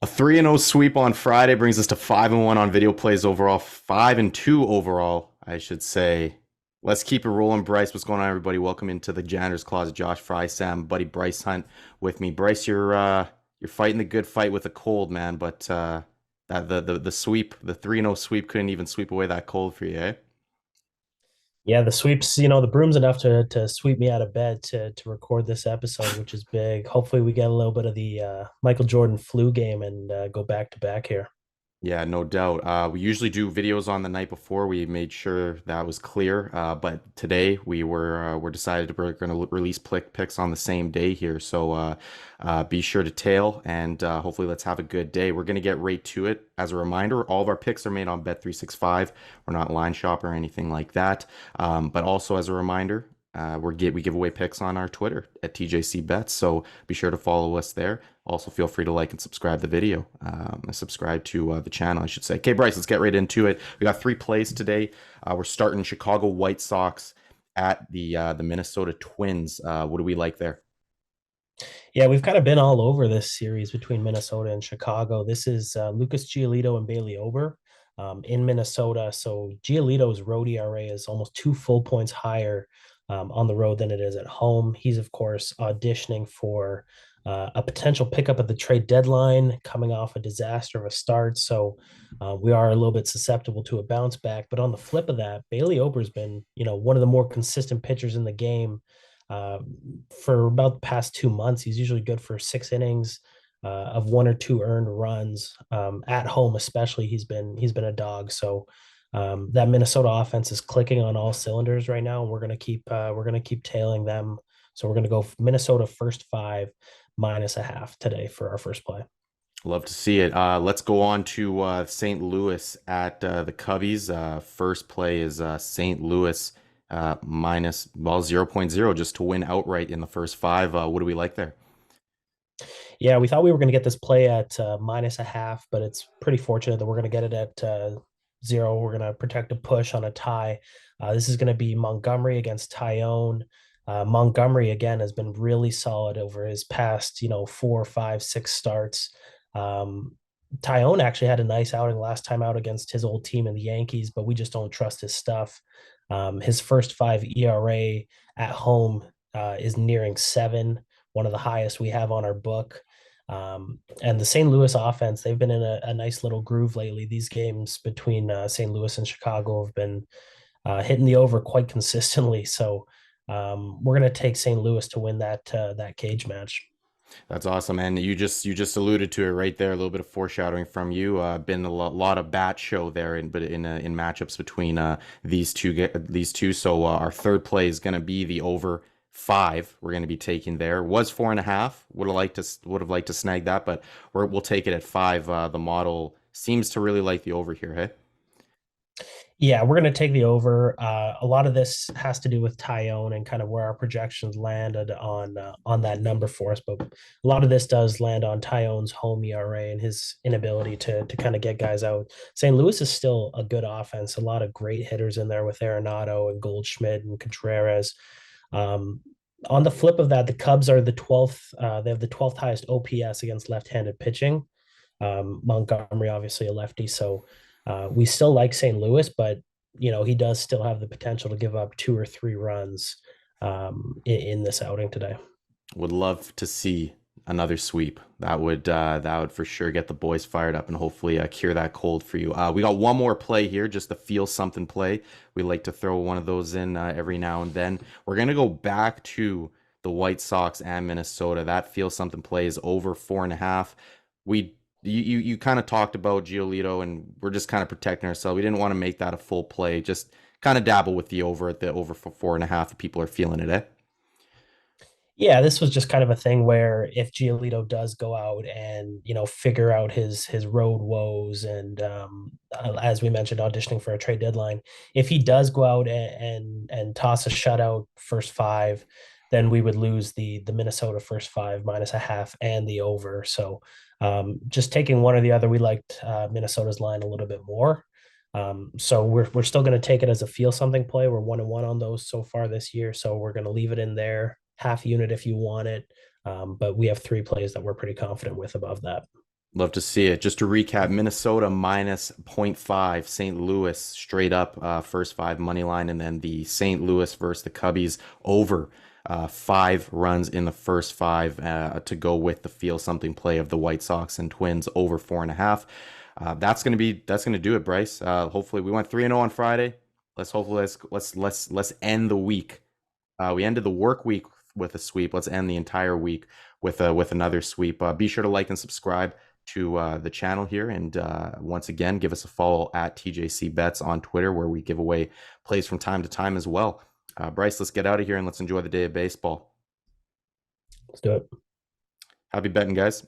A 3-0 sweep on Friday brings us to 5-1 on video plays overall, 5-2 overall, I should say. Let's keep it rolling, Bryce. What's going on, everybody? Welcome into the Janitor's Closet. Josh, Frey-Sam, buddy Bryce Hunt with me. Bryce, you're fighting the good fight with a cold, man, but that the sweep, the 3-0 sweep couldn't even sweep away that cold for you, eh? Yeah, the sweeps, the broom's enough to sweep me out of bed to record this episode, which is big. Hopefully we get a little bit of the Michael Jordan flu game and go back to back here. Yeah, no doubt. We usually do videos on the night before. We made sure that was clear. But today we're decided we're going to release picks on the same day here. So be sure to tail and hopefully let's have a good day. We're going to get right to it. As a reminder, all of our picks are made on Bet365. We're not line shop or anything like that. But also as a reminder, we give away picks on our Twitter at TJC Bets, so be sure to follow us there. Also, feel free to like and subscribe the video, subscribe to the channel, I should say. Okay, Bryce, let's get right into it. We got three plays today. We're starting Chicago White Sox at the Minnesota Twins. What do we like there? Yeah, we've kind of been all over this series between Minnesota and Chicago. This is Lucas Giolito and Bailey Ober in Minnesota. So Giolito's road ERA is almost 2 full points higher on the road than it is at home. He's, of course, auditioning for a potential pickup at the trade deadline, coming off a disaster of a start. So we are a little bit susceptible to a bounce back. But on the flip of that, Bailey Ober's been, one of the more consistent pitchers in the game uh, for about the past 2 months. He's usually good for 6 innings of one or two earned runs. At home, especially, he's been a dog. So that Minnesota offense is clicking on all cylinders right now, and we're gonna keep tailing them. So we're gonna go Minnesota first five minus a half today for our first play. Love to see it. Let's go on to St. Louis at the Cubbies. First play is St. Louis minus, well, zero point 0 just to win outright in the first five. What do we like there? Yeah, we thought we were going to get this play at minus a half, but it's pretty fortunate that we're going to get it at zero. We're going to protect a push on a tie. This is going to be Montgomery against Tyone. Montgomery again has been really solid over his past, 4, 5, 6 starts. Um, Tyone actually had a nice outing last time out against his old team in the Yankees, but we just don't trust his stuff. His first five ERA at home is nearing 7, one of the highest we have on our book. And the St. Louis offense, they've been in a nice little groove lately. These games between St. Louis and Chicago have been hitting the over quite consistently. So we're going to take St. Louis to win that cage match. That's awesome, and you just alluded to it right there. A little bit of foreshadowing from you. Been a lot of bat show there, in matchups between these two. So our third play is going to be the over 5. We're going to be taking there. Was 4.5. Would have liked to snag that, but we'll take it at 5. The model seems to really like the over here. Hey. Yeah, we're going to take the over. A lot of this has to do with Tyone and kind of where our projections landed on that number for us. But a lot of this does land on Tyone's home ERA and his inability to kind of get guys out. St. Louis is still a good offense. A lot of great hitters in there with Arenado and Goldschmidt and Contreras. Um, on the flip of that, the Cubs are the 12th. They have the 12th highest OPS against left-handed pitching. Montgomery, obviously a lefty, so we still like St. Louis, but he does still have the potential to give up 2 or 3 runs in this outing today. Would love to see another sweep. That would for sure get the boys fired up and hopefully cure that cold for you. We got one more play here, just to feel something play. We like to throw one of those in every now and then. We're gonna go back to the White Sox and Minnesota. That feel something play is over 4.5. We you kind of talked about Giolito, and we're just kind of protecting ourselves. We didn't want to make that a full play. Just kind of dabble with the over at the over for 4.5. If people are feeling it, eh? Yeah, this was just kind of a thing where if Giolito does go out and figure out his road woes and as we mentioned, auditioning for a trade deadline, if he does go out and toss a shutout first five, then we would lose the Minnesota first five minus a half and the over. So just taking one or the other, we liked Minnesota's line a little bit more. So we're still going to take it as a feel something play. We're 1-1 on those so far this year, so we're going to leave it in there, half unit if you want it. But we have 3 plays that we're pretty confident with above that. Love to see it. Just to recap, Minnesota minus -0.5, St. Louis straight up first five money line, and then the St. Louis versus the Cubbies over 5 runs in the first five to go with the feel something play of the White Sox and Twins over 4.5. That's gonna do it, Bryce. Hopefully we went 3-0 on Friday. Let's end the week. We ended the work week with a sweep. Let's end the entire week with another sweep. Be sure to like and subscribe to the channel here, and once again, give us a follow at TJC Bets on Twitter, where we give away plays from time to time as well. Bryce, let's get out of here and let's enjoy the day of baseball. Let's do it. Happy betting, guys.